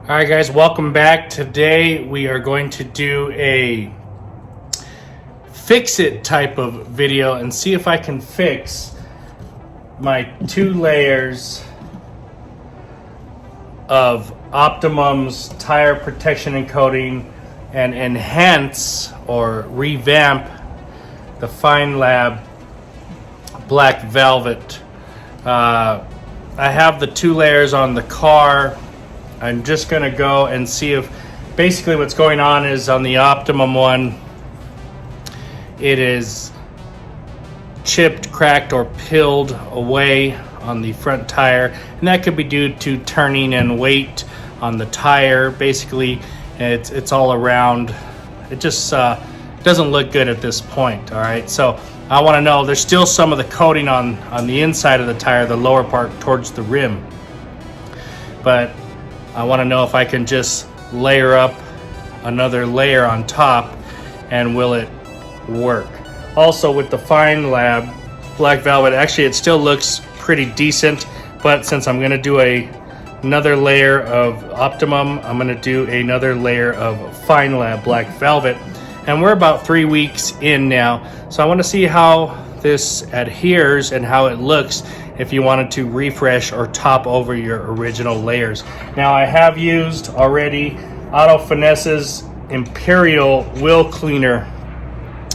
All right, guys, welcome back. Today we are going to do a fix-it type of video and see if I can fix my 2 layers of Optimum's tire protection and coating and enhance or revamp the Feynlab black velvet. I have the 2 layers on the car. I'm just going to go and see if basically what's going on is on the Optimum one, it is chipped, cracked, or peeled away on the front tire, and that could be due to turning and weight on the tire. Basically, it's all around. It just doesn't look good at this point. All right, so I want to know, there's still some of the coating on the inside of the tire, the lower part towards the rim, but I want to know if I can just layer up another layer on top and will it work. Also with the Feynlab black velvet, actually it still looks pretty decent, but since I'm going to do another layer of Optimum, I'm going to do another layer of Feynlab black velvet, and we're about 3 weeks in now, so I want to see how this adheres and how it looks if you wanted to refresh or top over your original layers. Now I have used already Auto Finesse's Imperial Wheel Cleaner.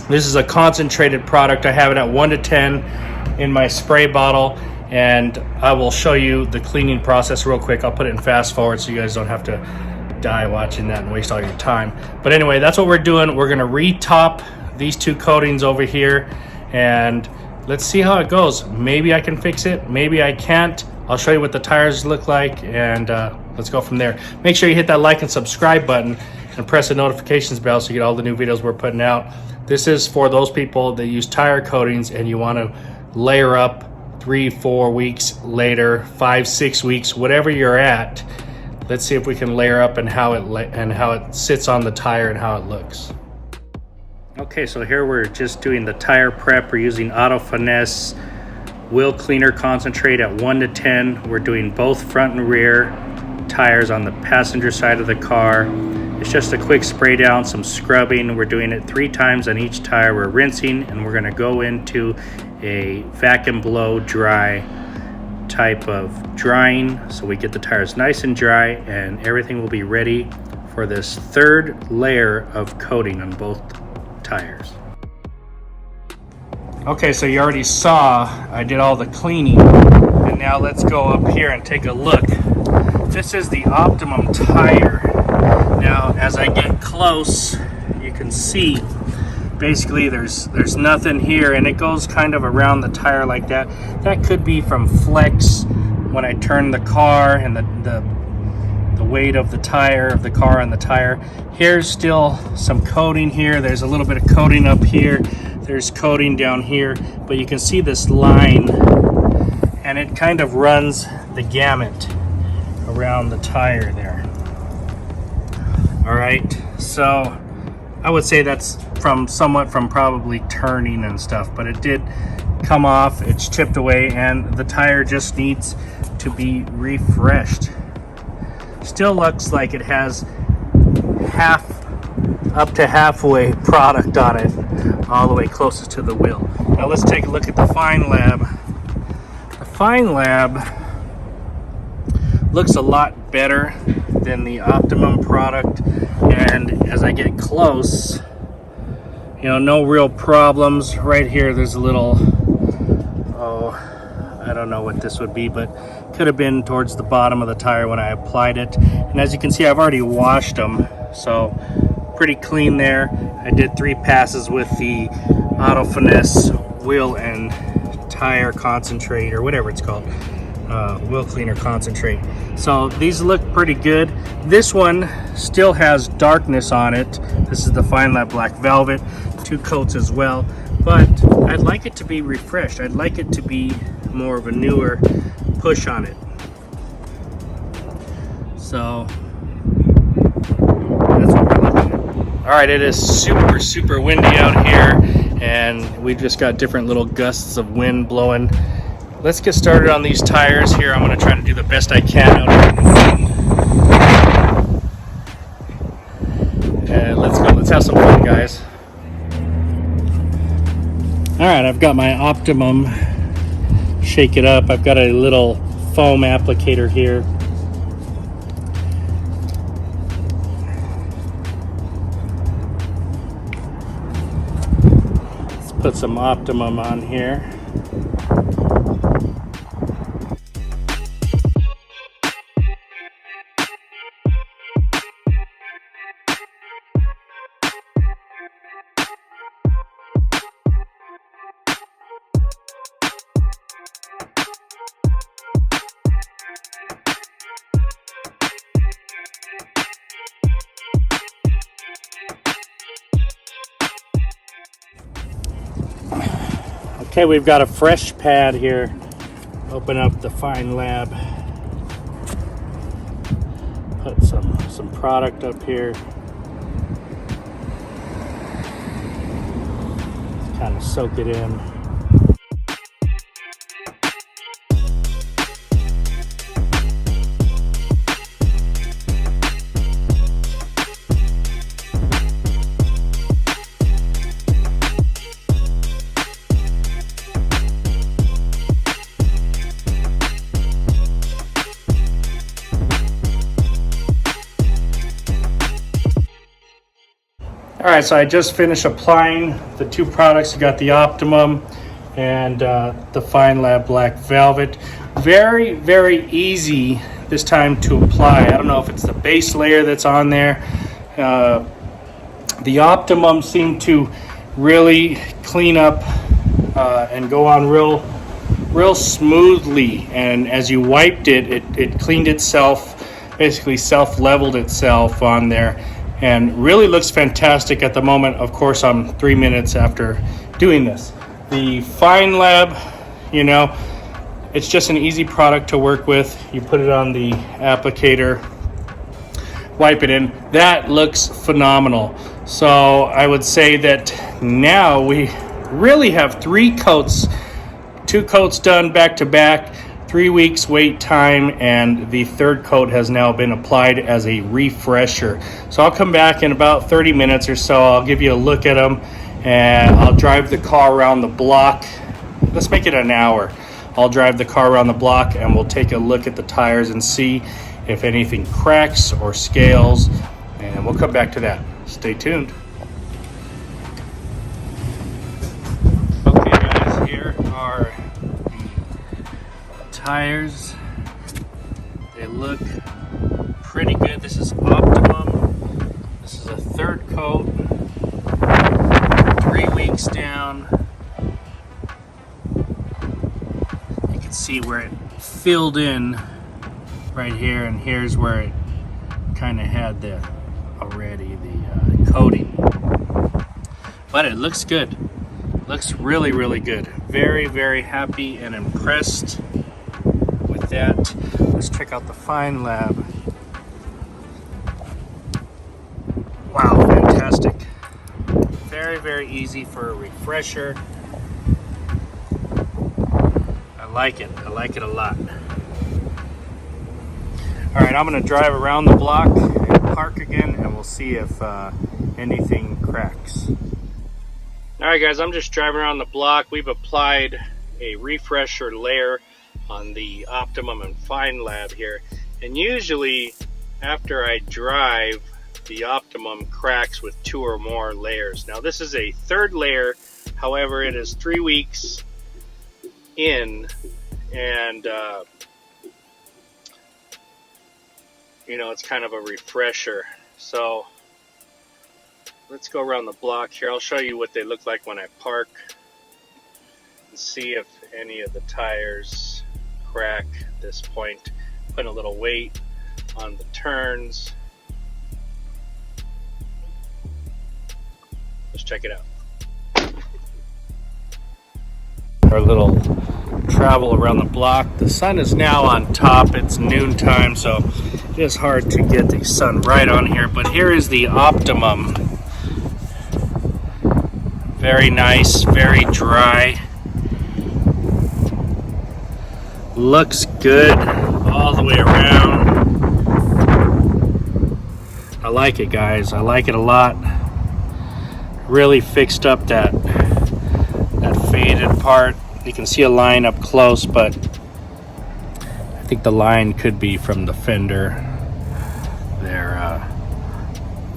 This is a concentrated product. I have it at 1 to 10 in my spray bottle, and I will show you the cleaning process real quick. I'll put it in fast forward so you guys don't have to die watching that and waste all your time. But anyway, that's what we're doing. We're gonna retop these 2 coatings over here, and let's see how it goes. Maybe I can fix it, maybe I can't. I'll show you what the tires look like, and let's go from there. Make sure you hit that like and subscribe button and press the notifications bell so you get all the new videos we're putting out. This is for those people that use tire coatings and you want to layer up 3-4 weeks later, 5-6 weeks, whatever you're at. Let's see if we can layer up and how it sits on the tire and how it looks. Okay, so here we're just doing the tire prep. We're using Auto Finesse Wheel Cleaner Concentrate at 1 to 10. We're doing both front and rear tires on the passenger side of the car. It's just a quick spray down, some scrubbing. We're doing it 3 times on each tire. We're rinsing, and we're gonna go into a vacuum blow dry type of drying so we get the tires nice and dry, and everything will be ready for this 3rd layer of coating on both tires. Okay, so you already saw I did all the cleaning, and now let's go up here and take a look. This is the Optimum tire. Now as I get close, you can see basically there's nothing here, and it goes kind of around the tire like that. That could be from flex when I turn the car and the weight of the tire, of the car on the tire. Here's still some coating here. There's a little bit of coating up here. There's coating down here, but you can see this line, and it kind of runs the gamut around the tire there. All right, so I would say that's somewhat from probably turning and stuff, but it did come off. It's chipped away, and the tire just needs to be refreshed. Still looks like it has up to halfway product on it, all the way closest to the wheel. Now let's take a look at the Feynlab. The Feynlab looks a lot better than the Optimum product, and as I get close, you know, no real problems. Right here there's a little, I don't know what this would be, but could have been towards the bottom of the tire when I applied it. And as you can see, I've already washed them, so pretty clean there. I did 3 passes with the Auto Finesse wheel and tire concentrate, or whatever it's called, wheel cleaner concentrate. So these look pretty good. This one still has darkness on it. This is the Feynlab black velvet, 2 coats as well, but I'd like it to be refreshed. I'd like it to be more of a newer push on it. So that's what we're looking at. All right, it is super windy out here, and we've just got different little gusts of wind blowing. Let's get started on these tires here. I'm going to try to do the best I can out of the wind. have some fun, guys. All right, I've got my Optimum. Shake it up. I've got a little foam applicator here. Let's put some Optimum on here. Okay, we've got a fresh pad here. Open up the Feynlab. Put some product up here. Just kind of soak it in. All right, so I just finished applying the two products. You got the Optimum and the Feynlab Black Velvet. Very, very easy this time to apply. I don't know if it's the base layer that's on there. The Optimum seemed to really clean up and go on real smoothly. And as you wiped it cleaned itself, basically self-leveled itself on there. And really looks fantastic at the moment. Of course, I'm 3 minutes after doing this. The Feynlab, you know, it's just an easy product to work with. You put it on the applicator, wipe it in. That looks phenomenal. So I would say that now we really have 3 coats, 2 coats done back to back. 3 weeks wait time, and the third coat has now been applied as a refresher. So I'll come back in about 30 minutes or so. I'll give you a look at them, and I'll drive the car around the block. Let's make it an hour. I'll drive the car around the block, and we'll take a look at the tires and see if anything cracks or scales, and we'll come back to that. Stay tuned. Okay guys, here are tires. They look pretty good. This is Optimum. This is a third coat. 3 weeks down. You can see where it filled in right here, and here's where it kind of had the coating. But it looks good. Looks really, really good. Very, very happy and impressed with that. Let's check out the Feynlab. Wow, fantastic. Very, very easy for a refresher. I like it. I like it a lot. All right, I'm going to drive around the block and park again, and we'll see if anything cracks. All right, guys, I'm just driving around the block. We've applied a refresher layer on the Optimum and Feynlab here. And usually, after I drive, the Optimum cracks with 2 or more layers. Now, this is a third layer. However, it is 3 weeks in, and you know, it's kind of a refresher. So let's go around the block here. I'll show you what they look like when I park and see if any of the tires crack at this point. Putting a little weight on the turns. Let's check it out. Our little travel around the block. The sun is now on top. It's noontime, so it is hard to get the sun right on here. But here is the Optimum. Very nice, very dry. Looks good all the way around. I like it, guys. I like it a lot. really fixed up that faded part. You can see a line up close, but I think the line could be from the fender there.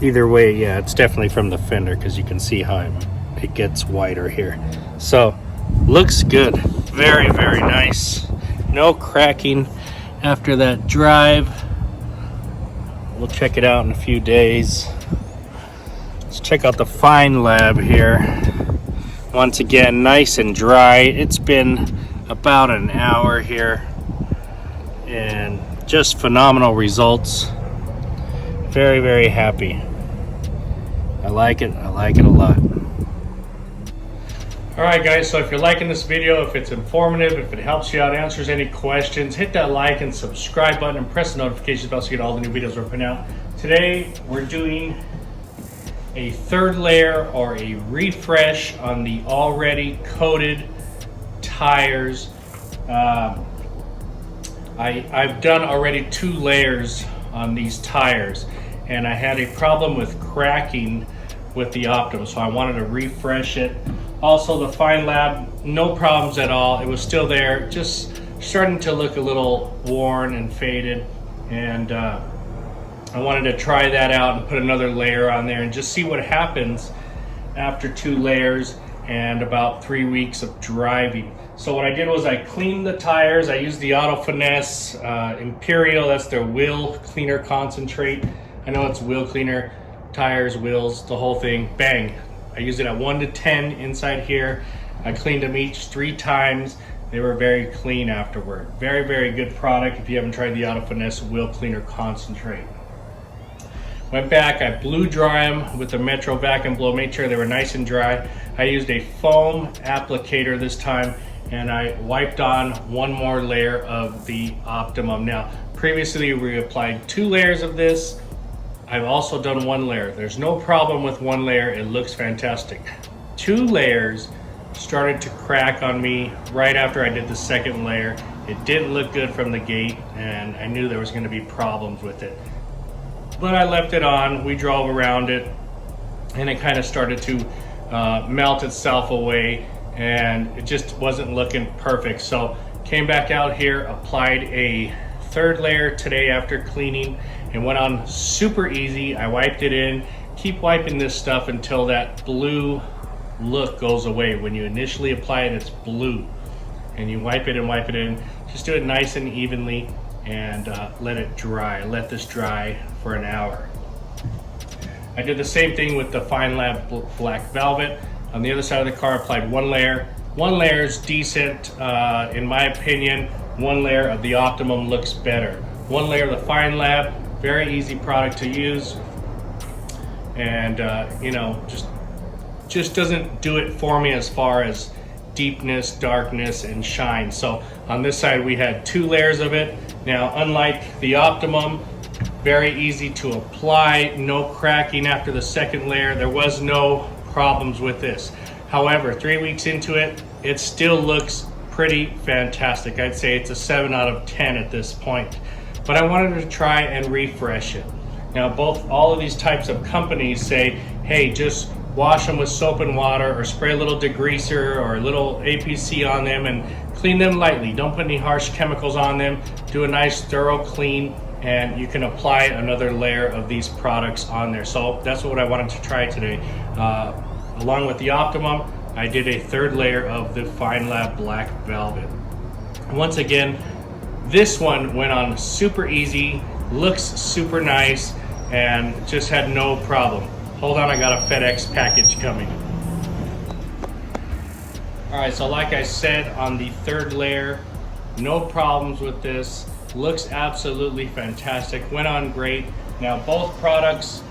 Either way, yeah, it's definitely from the fender because you can see how it gets wider here. So looks good, very, very nice. No cracking after that drive. We'll check it out in a few days. Let's check out the Feynlab here. Once again, nice and dry. It's been about an hour here and just phenomenal results. Very, very happy. I like it a lot. Alright guys, so if you're liking this video, if it's informative, if it helps you out, answers any questions, hit that like and subscribe button and press the notification bell so you get all the new videos we're putting out. Today we're doing a third layer or a refresh on the already coated tires. I've done already 2 layers on these tires, and I had a problem with cracking with the Optimum, so I wanted to refresh it. Also, the Feynlab, no problems at all. It was still there, just starting to look a little worn and faded, and I wanted to try that out and put another layer on there and just see what happens after 2 layers and about 3 weeks of driving. So what I did was I cleaned the tires. I used the Auto Finesse Imperial, that's their wheel cleaner concentrate. I know it's wheel cleaner, tires, wheels, the whole thing, bang. I used it at 1 to 10 inside here. I cleaned them each 3 times. They were very clean afterward. Very, very good product if you haven't tried the Auto Finesse wheel cleaner concentrate. Went back, I blew dry them with the Metro vacuum blow, made sure they were nice and dry. I used a foam applicator this time, and I wiped on 1 more layer of the Optimum. Now, previously we applied 2 layers of this. I've also done 1 layer. There's no problem with 1 layer, it looks fantastic. 2 layers started to crack on me right after I did the 2nd layer. It didn't look good from the gate, and I knew there was gonna be problems with it. But I left it on, we drove around it, and it kind of started to melt itself away, and it just wasn't looking perfect. So came back out here, applied a 3rd layer today after cleaning, and went on super easy. I wiped it in. Keep wiping this stuff until that blue look goes away. When you initially apply it, it's blue, and you wipe it and wipe it in. Just do it nice and evenly and let it dry. Let this dry for an hour. I did the same thing with the Feynlab Black Velvet. On the other side of the car, I applied 1 layer. 1 layer is decent, in my opinion. 1 layer of the Optimum looks better. 1 layer of the Feynlab, very easy product to use, and you know, just doesn't do it for me as far as deepness, darkness, and shine. So on this side we had 2 layers of it. Now, unlike the Optimum, very easy to apply, no cracking after the 2nd layer. There was no problems with this. However, 3 weeks into it, it still looks pretty fantastic. I'd say it's a 7 out of 10 at this point. But I wanted to try and refresh it. Now, all of these types of companies say, hey, just wash them with soap and water, or spray a little degreaser or a little APC on them and clean them lightly. Don't put any harsh chemicals on them. Do a nice thorough clean, and you can apply another layer of these products on there. So that's what I wanted to try today. Along with the Optimum, I did a 3rd layer of the Feynlab Black Velvet. Once again, this one went on super easy, looks super nice, and just had no problem. Hold on, I got a FedEx package coming. All right, so like I said, on the 3rd layer, no problems with this. Looks absolutely fantastic, went on great. Now, both products,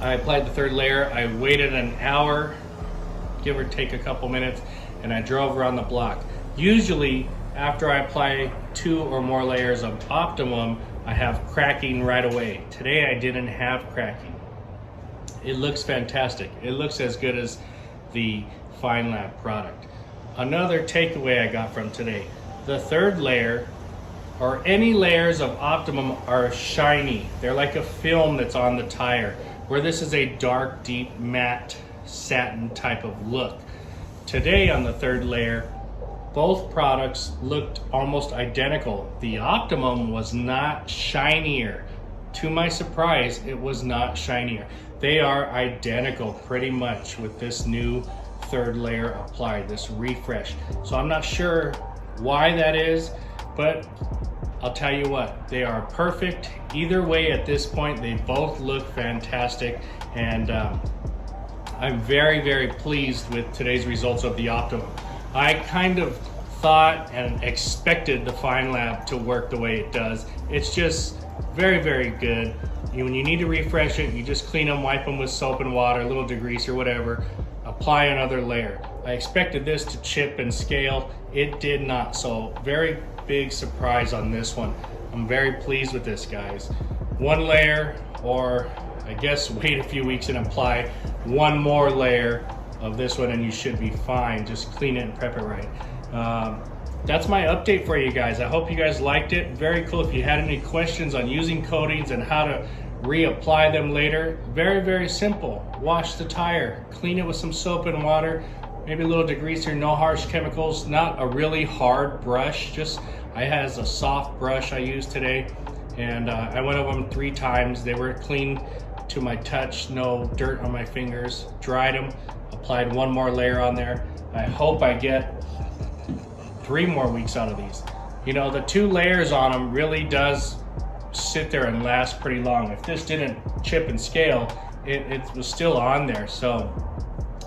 I applied the 3rd layer. I waited an hour, give or take a couple minutes, and I drove around the block. Usually, after I apply 2 or more layers of Optimum, I have cracking right away. Today, I didn't have cracking. It looks fantastic. It looks as good as the Feynlab product. Another takeaway I got from today, the 3rd layer, or any layers of Optimum, are shiny. They're like a film that's on the tire. where this is a dark, deep, matte satin type of look. Today on the third layer, both products looked almost identical. The Optimum was not shinier. To my surprise, it was not shinier. They are identical pretty much with this new third layer applied, this refresh. So I'm not sure why that is, but I'll tell you what, they are perfect. Either way at this point, they both look fantastic, and I'm very, very pleased with today's results of the Optimum. I kind of thought and expected the Feynlab to work the way it does. It's just very, very good. When you need to refresh it, you just clean them, wipe them with soap and water, a little degreaser, whatever, apply another layer. I expected this to chip and scale. It did not, so very big surprise on this one. I'm very pleased with this, guys. One layer, or I guess wait a few weeks and apply one more layer of this one and you should be fine. Just clean it and prep it right. That's my update for you guys. I hope you guys liked it. Very cool. If you had any questions on using coatings and how to reapply them later, very, very simple. Wash the tire, clean it with some soap and water, maybe a little degreaser, no harsh chemicals, not a really hard brush. Just, I has a soft brush I used today, and I went over them 3 times. They were clean to my touch, no dirt on my fingers. Dried them, applied one more layer on there. I hope I get 3 more weeks out of these. You know, the 2 layers on them really does sit there and last pretty long. If this didn't chip and scale, it was still on there. So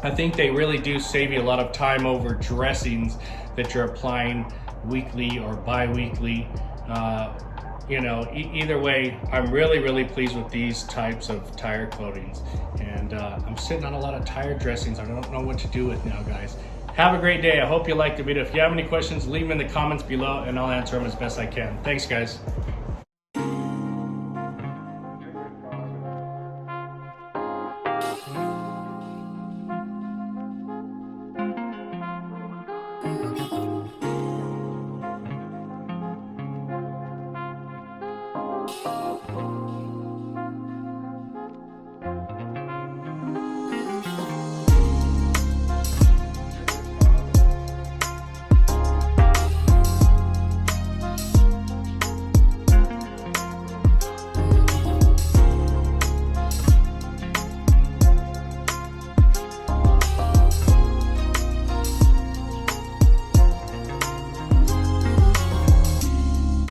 I think they really do save you a lot of time over dressings that you're applying weekly or bi-weekly. You know, either way, I'm really, really pleased with these types of tire coatings. And I'm sitting on a lot of tire dressings I don't know what to do with now, guys. Have a great day. I hope you liked the video. If you have any questions, leave them in the comments below and I'll answer them as best I can. Thanks, guys.